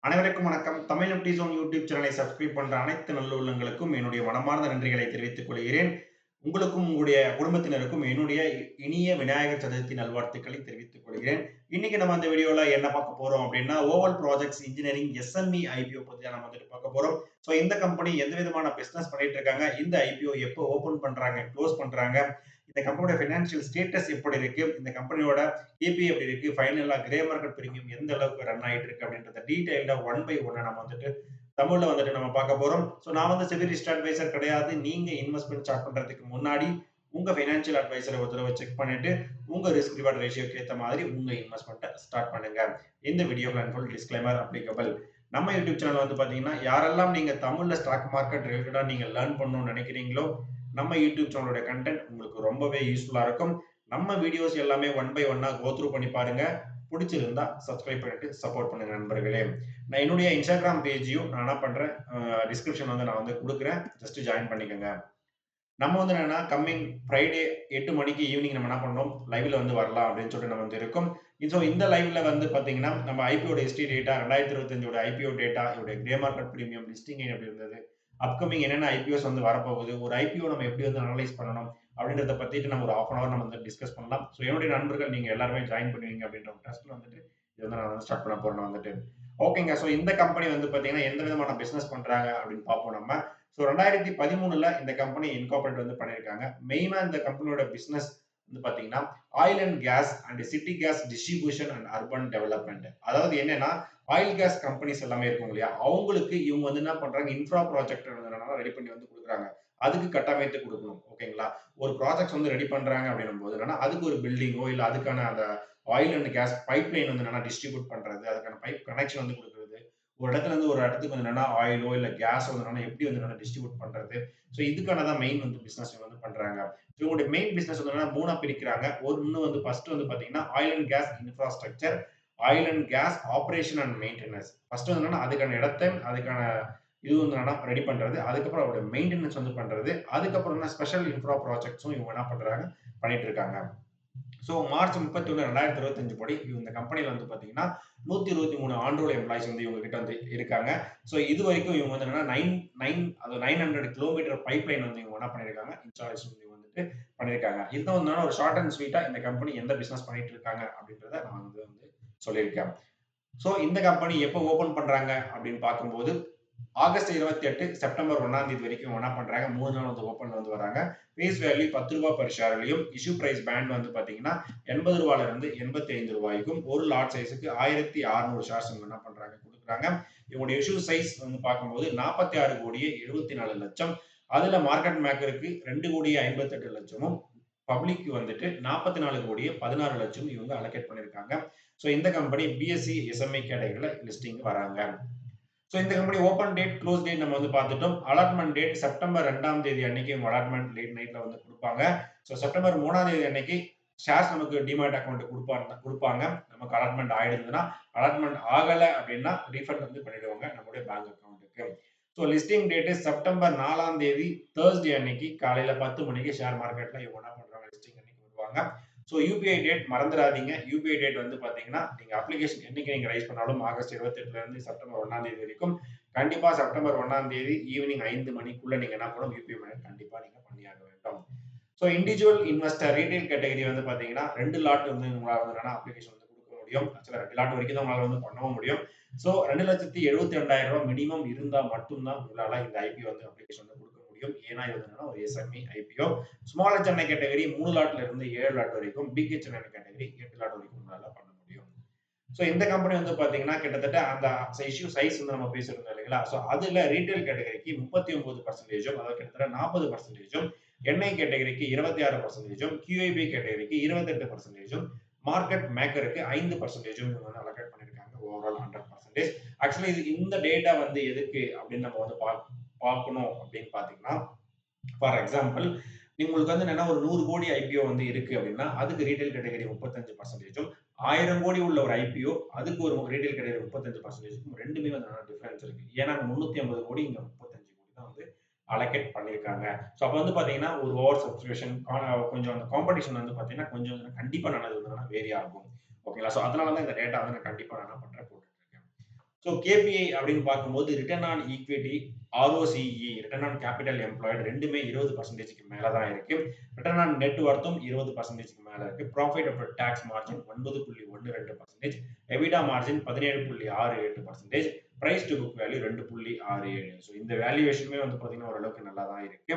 அனைவருக்கும் வணக்கம். Tamil Nifty zone YouTube சேனலை சப்ஸ்கிரைப் பண்ற அனைத்து நல்லுள்ளங்களுக்கும் என்னுடைய மனமார்ந்த நன்றிகளை தெரிவித்துக் கொள்கிறேன். உங்களுக்கும் உங்களுடைய குடும்பத்தினருக்கும் என்னுடைய இனிய விநாயகர் சதுர்த்தி நல்வாழ்த்துக்களை தெரிவித்துக் கொள்கிறேன். இன்னைக்கு நம்ம இந்த வீடியோல என்ன பார்க்க போறோம் அப்படின்னா, oval projects engineering SME IPO பத்தி தான் நம்ம வந்துட்டு பார்க்க போறோம். ஸோ இந்த கம்பெனி எந்த விதமான பிசினஸ் பண்ணிட்டு இருக்காங்க, இந்த ஐபிஓ எப்போ ஓபன் பண்றாங்க, க்ளோஸ் பண்றாங்க, இந்த கம்பெனியோட பினான்சியல் ஸ்டேட்டஸ் எப்படி இருக்கு, இந்த கம்பெனியோட கேபி எப்படி இருக்கு, ஃபைனலா கிரே மார்க்கெட் பிரீமியம் எந்த அளவுக்கு ரன் ஆயிட்டு இருக்கு அப்படின்றத டீடைல்டா ஒன் பை ஒன்னா நம்ம வந்துட்டு தமிழ்ல வந்துட்டு நம்ம பார்க்க போறோம். ஸோ நான் வந்து செபி ரிஸ்க் அட்வைசர் கிடையாது. நீங்க இன்வெஸ்ட்மெண்ட் ஸ்டார்ட் பண்றதுக்கு முன்னாடி உங்க ஃபைனான்சியல் அட்வைசரை ஒரு தடவை செக் பண்ணிட்டு உங்க ரிஸ்க் ரிவார்ட் ரேஷியோக்கு ஏத்த மாதிரி உங்க இன்வெஸ்ட்மெண்ட்டை ஸ்டார்ட் பண்ணுங்க. இந்த video plan full disclaimer applicable. நம்ம யூடியூப் சேனல் வந்து பாத்தீங்கன்னா யாரெல்லாம் நீங்க தமிழ்ல ஸ்டாக் மார்க்கெட் ரிலேட்டடா நீங்க லேர்ன் பண்ணணும்னு நினைக்கிறீங்களோ நம்ம யூடியூப் சேனலோட கண்டென்ட் உங்களுக்கு ரொம்பவே யூஸ்ஃபுல்லா இருக்கும். நம்ம வீடியோஸ் எல்லாமே ஒன் பை ஒன்னா கோ த்ரூ பண்ணி பாருங்க. பிடிச்சிருந்தா சப்ஸ்கிரைப் பண்ணிட்டு சப்போர்ட் பண்ணுங்க நண்பர்களே. நான் என்னுடைய இன்ஸ்டாகிராம் பேஜையும் நான் என்ன பண்றேன், டிஸ்கிரிப்ஷன் வந்து நான் வந்து கொடுக்குறேன். ஜஸ்ட் ஜாயின் பண்ணிக்கோங்க. நம்ம வந்து என்னன்னா கம்மிங் ஃப்ரைடே 8 மணிக்கு ஈவினிங் நம்ம என்ன பண்ணோம், லைவ்ல வந்து வரலாம் அப்படின்னு சொல்லிட்டு நம்ம வந்து இருக்கோம். ஸோ இந்த லைவ்ல வந்து பாத்தீங்கன்னா நம்ம ஐபிஓட ஹிஸ்டரி டேட்டா 2025 ஐபிஓ டேட்டா, இதோட கிரே மார்க்கெட் பிரீமியம் லிஸ்டிங் எப்படி இருந்தது, அப்கமிங் என்னென்ன ஐபிஓஸ் வந்து வரப்போகுது, ஒரு ஐபிஓ நம்ம எப்படி வந்து அனலைஸ் பண்ணணும் அப்படின்றத பத்திட்டு நம்ம ஒரு ஹாஃப் அன் அவர் நம்ம வந்து டிஸ்கஸ் பண்ணலாம். ஸோ என்னுடைய நண்பர்கள் நீங்க எல்லாருமே ஜாயின் பண்ணுவீங்க அப்படின்ற ஒரு ட்ரஸ்ட்ல வந்துட்டு இது வந்து நான் வந்து ஸ்டார்ட் பண்ண போறேன் வந்துட்டு. ஓகேங்க. ஸோ இந்த கம்பெனி வந்து பாத்தீங்கன்னா எந்த விதமான பிசினஸ் பண்றாங்க அப்படின்னு பார்ப்போம் நம்ம. ஸோ 2013ல இந்த கம்பெனி இன்கார்பரேட் வந்து பண்ணியிருக்காங்க. மெயினா இந்த கம்பெனியோட பிசினஸ் வந்து பாத்தீங்கன்னா oil and gas and city gas distribution and urban development. அதாவது என்னன்னா ஆயில் கேஸ் கம்பெனிஸ் எல்லாமே இருக்கும் இல்லையா, அவங்களுக்கு இவங்க வந்து என்ன பண்றாங்க, இன்ஃப்ரா ப்ராஜெக்ட் ரெடி பண்ணி வந்து கொடுக்குறாங்க. அதுக்கு கட்டமைத்து கொடுக்கணும். ஓகேங்களா. ஒரு ப்ராஜெக்ட்ஸ் வந்து ரெடி பண்றாங்க அப்படின்னும் போது என்னன்னா அதுக்கு ஒரு பில்டிங்கோ இல்ல அதுக்கான அந்த oil and case pipe line வந்து என்னன்னா டிஸ்ட்ரிபியூட் பண்றது, அதுக்கான பைப் கனெக்ஷன் வந்து கொடுக்குறது, ஒரு இடத்துல இருந்து ஒரு இடத்துக்கு வந்து என்னன்னா ஆயிலோ இல்ல கேஸோ வந்து என்னன்னா எப்படி வந்து என்னன்னா டிஸ்ட்ரிபியூட் பண்றது. ஸோ இதுக்கான தான் மெயின் வந்து பிசினஸ் வந்து பண்றாங்க. ஸோ இவங்களுடைய மெயின் பிசினஸ் வந்து என்னன்னா மூணா பிரிக்கிறாங்க. ஒன்னு வந்து ஃபர்ஸ்ட் வந்து பாத்தீங்கன்னா oil and gas infrastructure, oil and gas operation and maintenance. First வந்து என்னன்னா அதுக்கான இடத்தை அதுக்கான இது வந்து என்னன்னா ரெடி பண்றது, அதுக்கப்புறம் அவருடைய மெயின்டெனன்ஸ் வந்து பண்றது, அதுக்கப்புறம் என்ன ஸ்பெஷல் இன்ஃப்ரா ப்ராஜெக்ட்ஸும் இவங்க என்ன பண்றாங்க, பண்ணிட்டு இருக்காங்க. ஸோ மார்ச் 31 2025 படி இந்த கம்பெனில வந்து பாத்தீங்கன்னா 123 ஆண்டோல் எம்ப்ளாயிஸ் வந்து இவங்க கிட்ட வந்து இருக்காங்க. ஸோ இது வரைக்கும் இவங்க வந்து என்னன்னா 900 கிலோமீட்டர் பைப் லைன் வந்து இவங்க என்ன பண்ணிருக்காங்க, இன்ஸ்டாலேஷன் வந்துட்டு பண்ணிருக்காங்க. இதுதான் வந்து ஒரு ஷார்ட் அண்ட் ஸ்வீட்டா இந்த கம்பெனி எந்த பிசினஸ் பண்ணிட்டு இருக்காங்க அப்படின்றத நான் வந்து சொல்லியிருக்கேன். ஸோ இந்த கம்பெனி எப்போ ஓபன் பண்றாங்க அப்படின்னு பார்க்கும்போது ஆகஸ்ட் 28 செப்டம்பர் 1ஆம் தேதி வரைக்கும் என்ன பண்றாங்க, 3 நாள் வந்து ஓப்பன்ல வந்து வராங்க. ஃபேஸ் வேல்யூ ₹10 பெர் ஷேர்லயும், இஷ்யூ பிரைஸ் பேண்ட் வந்து பாத்தீங்கன்னா ₹80 இருந்து ₹85க்கும், ஒரு லாட் சைஸ்க்கு 1600 ஷேர்ஸ் என்ன பண்றாங்க, குடுக்குறாங்க. இவங்களுடைய இஷ்யூ சைஸ் வந்து பார்க்கும்போது 46 கோடியே 74 லட்சம். அதுல மார்க்கெட் மேக்கருக்கு 2 கோடியே 58 லட்சமும், பப்ளிக் வந்துட்டு 44 கோடியே 16 லட்சம் இவங்க அலோகேட் பண்ணிருக்காங்க. சோ இந்த கம்பெனி பிஎஸ்சி எஸ்எம்இ கேட்டகரியில லிஸ்டிங் வராங்க. ஸோ இந்த company open date, close date நம்ம வந்து பார்த்துட்டோம். அலாட்மெண்ட் டேட் செப்டம்பர் 2ஆம் தேதி அன்னைக்கு அலாட்மெண்ட் லேட் நைட்ல வந்து குடுப்பாங்க. ஸோ செப்டம்பர் 3ஆம் தேதி அன்னைக்கு ஷேர்ஸ் நமக்கு டிமேட் அக்கவுண்ட் குடுப்பாங்க. நமக்கு அலாட்மெண்ட் ஆயிடுதுன்னா, அலாட்மெண்ட் ஆகல அப்படின்னா ரீஃபண்ட் வந்து பண்ணிடுவாங்க நம்மளுடைய பேங்க் அக்கவுண்ட்க்கு. ஸோ லிஸ்டிங் டேட் செப்டம்பர் 4ஆம் தேதி தர்ஸ்டே அன்னைக்கு காலையில 10 மணிக்கு ஷேர் மார்க்கெட்ல இவங்க என்ன பண்றாங்க, லிஸ்டிங் அன்னைக்கு வருவாங்க. ஸோ யுபிஐ டேட் மறந்துடாதீங்க. யுபிஐ டேட் வந்து பாத்தீங்கன்னா நீங்க அப்ளிகேஷன் என்னைக்கு நீங்க ரைஸ் பண்ணாலும் ஆகஸ்ட் 28ல இருந்து செப்டம்பர் 1ஆம் தேதி வரைக்கும் கண்டிப்பா செப்டம்பர் 1ஆம் தேதி ஈவினிங் 5 மணிக்குள்ள நீங்க என்ன பண்ணணும், யுபிஐ பேமெண்ட் கண்டிப்பா நீங்க பண்ணியாக வேண்டும். So individual investor retail category வந்து பாத்தீங்கன்னா 2 லாட் வந்து உங்களால வந்து என்னன்னா அப்ளிகேஷன் வந்து கொடுக்க முடியும். ஆக்சுவலா 2 லாட் வரைக்கும் தான் உங்களால வந்து பண்ணவும் முடியும். ஸோ ₹2,72,000 மினிமம் இருந்தா மட்டும்தான் உங்களால இந்த ஐபி வந்து அப்ளிகேஷன் வந்து கொடுக்க முடியும். ஏன்னா இது வந்து ஒரு SME IPO. Small Chennai category 3 லாட்ல இருந்து 7 லாட் வரைக்கும், பிக் சென்னை கேட்டகரி 8 லாட் வரைக்கும் உங்களால பண்ண முடியும். சோ இந்த கம்பெனி வந்து பாத்தீங்கன்னா கிட்டத்தட்ட அந்த இஷ்யூ சைஸ் வந்து நம்ம பேசிருந்தோம் இல்லைங்களா? சோ அதுல ரீட்டைல் கேட்டகரிக்கு 39%, அதாவது கிட்டத்தட்ட 40%, என்ஐ கேட்டகரிக்கு 26%, கியூஐபி கேட்டகரிக்கு 28%, மார்க்கெட் மேக்கருக்கு 5% இவங்க வந்து அலோகேட் பண்ணிருக்காங்க. ஓவரால் 100%. ஆக்சுவலி இந்த டேட்டா வந்து எதுக்கு அப்படின்னு நம்ம வந்து பார்க்கணும் அப்படின்னு பாத்தீங்கன்னா, ஃபார் எக்ஸாம்பிள் உங்களுக்கு வந்து என்னன்னா ஒரு 100 கோடி ஐபிஓ வந்து இருக்கு அப்படின்னா அதுக்கு ரீட்டைல் கேட்டகரி 35%, 1000 கோடி உள்ள ஒரு ஐபிஓ அதுக்கு ஒரு ரீட்டைல் கேட்டகரி 35%, ரெண்டுமே வந்து டிஃபரன்ஸ் இருக்கு. ஏன்னா 350 கோடி இங்க 35 கோடி தான் வந்து அலோகேட் பண்ணிருக்காங்க. சோ அப்ப வந்து பாத்தீங்கன்னா ஒரு ஓவர் சப்ஸ்கிரிப்ஷன் கொஞ்சம் அந்த காம்படிஷன் வந்து பாத்தீங்கன்னா கொஞ்சம் கண்டிப்பா நல்லது வந்து வேரி ஆகும். ஓகேங்களா. சோ அதனால தான் இந்த டேட்டா வந்து நான் கண்டிப்பா நான் என்ன பண்றேன் போட்டுட்டு இருக்கேன். ஸோ கேபிஐ அப்படின்னு பார்க்கும்போது return on equity, ROCE, return on capital employed ரெண்டுமே 20%க்கு மேல தான் இருக்கு. ரிட்டர்ன் ஆன் நெட் வொர்த்தும் 20%க்கு மேல இருக்கு. Profit after tax margin 9.12%, EBITDA margin 17.68%, price to book value 2.67. So இந்த வேல்யூவேஷனுமே வந்து பார்த்தீங்கன்னா ஓரளவுக்கு நல்லா தான் இருக்கு.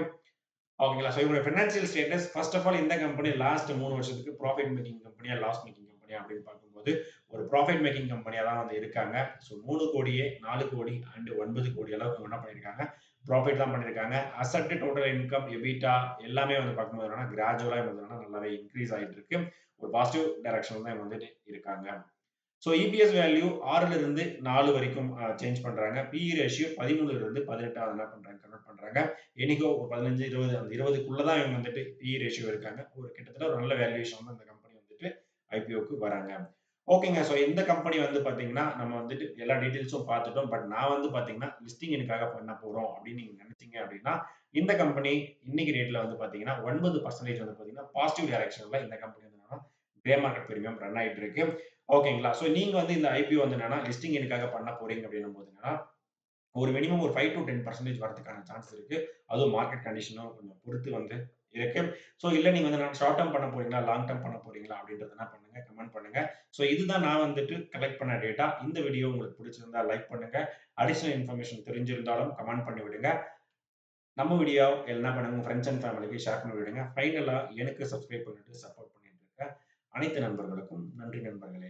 ஓகேங்களா? ஸோ இவங்க financial status first of all இந்த கம்பெனி லாஸ்ட் 3 வருஷத்துக்கு ப்ராஃபிட் மேக்கிங் கம்பெனியா, லாஸ் மேக்கிங் கம்பெனியா அப்படின்னு பார்க்கும்போது ஒரு ப்ராஃபிட் மேக்கிங் கம்பெனியா தான் வந்து இருக்காங்க. ஸோ 3 கோடியே 4 கோடி அண்ட் 9 கோடி அளவுக்கு என்ன பண்ணியிருக்காங்க, ப்ராஃபிட் தான் பண்ணியிருக்காங்க. அசெட், டோட்டல் இன்கம், எபிட்டா எல்லாமே வந்து பார்க்கும்போது என்னன்னா கிராஜுவலா வந்து நல்லாவே இன்க்ரீஸ் ஆயிட்டு இருக்கு. ஒரு பாசிட்டிவ் டைரக்ஷன் தான் வந்துட்டு இருக்காங்க. ஸோ இபிஎஸ் வேல்யூ 6ல இருந்து 4 வரைக்கும் சேஞ்ச் பண்றாங்க. பிஇ ரேஷியோ 13ல இருந்து 18 என்ன பண்றாங்க, கன்வெர்ட் பண்றாங்க. என்னைக்கோ ஒரு 15, 20 அந்த 20க்குள்ள தான் இவங்க வந்துட்டு பிஇ ரேஷியோ இருக்காங்க. ஒரு கிட்டத்தட்ட ஒரு நல்ல வேல்யூவேஷன் வந்து அந்த கம்பெனி வந்துட்டு ஐபிஓக்கு வராங்க. ஓகேங்க. ஸோ இந்த கம்பெனி வந்து பார்த்தீங்கன்னா, நம்ம வந்துட்டு எல்லா டீட்டெயில்ஸும் பார்த்துட்டோம். பட் நான் வந்து பார்த்தீங்கன்னா, லிஸ்டிங் எனக்காக பண்ண போறோம் அப்படின்னு நீங்க நினைச்சீங்க அப்படின்னா, இந்த கம்பெனி இன்னைக்கு ரேட்ல வந்து பார்த்தீங்கன்னா 9% வந்து பார்த்தீங்கன்னா பாசிட்டிவ் டைரக்ஷன்ல இந்த கம்பெனி வந்து என்னன்னா கிரே மார்க்கெட் பிரீமியம் ரன் ஆயிட்டு இருக்கு. ஓகேங்களா? ஸோ நீங்க வந்து இந்த ஐபிஓ வந்து என்னன்னா லிஸ்டிங் எனக்காக பண்ண போறீங்க அப்படின்னும் போது என்னன்னா, ஒரு மினிமம் ஒரு 5 டூ 10% வரதுக்கான சான்ஸ் இருக்கு. அதுவும் மார்க்கெட் கண்டிஷனும் கொஞ்சம் பொறுத்து வந்து இருக்கு. ஸோ இல்ல நீங்க வந்து நான் ஷார்ட் டெர்ம் பண்ண போறீங்களா? லாங் டெர்ம் பண்ண போறீங்களா? அப்படின்றத என்ன பண்ணுங்க, கமெண்ட் பண்ணுங்க. ஸோ இதுதான் நான் வந்துட்டு கலெக்ட் பண்ண டேட்டா. இந்த வீடியோ உங்களுக்கு பிடிச்சிருந்தா லைக் பண்ணுங்க. அடிஷனல் இன்ஃபர்மேஷன் தெரிஞ்சிருந்தாலும் கமெண்ட் பண்ணி விடுங்க. நம்ம வீடியோ என்ன பண்ணுங்க, உங்க ஃப்ரெண்ட்ஸ் அண்ட் ஃபேமிலிக்கு ஷேர் பண்ணி விடுங்க. ஃபைனலா எனக்கு சப்ஸ்கிரைப் பண்ணிட்டு சப்போர்ட் பண்ணிட்டு இருக்க அனைத்து நண்பர்களுக்கும் நன்றி நண்பர்களே.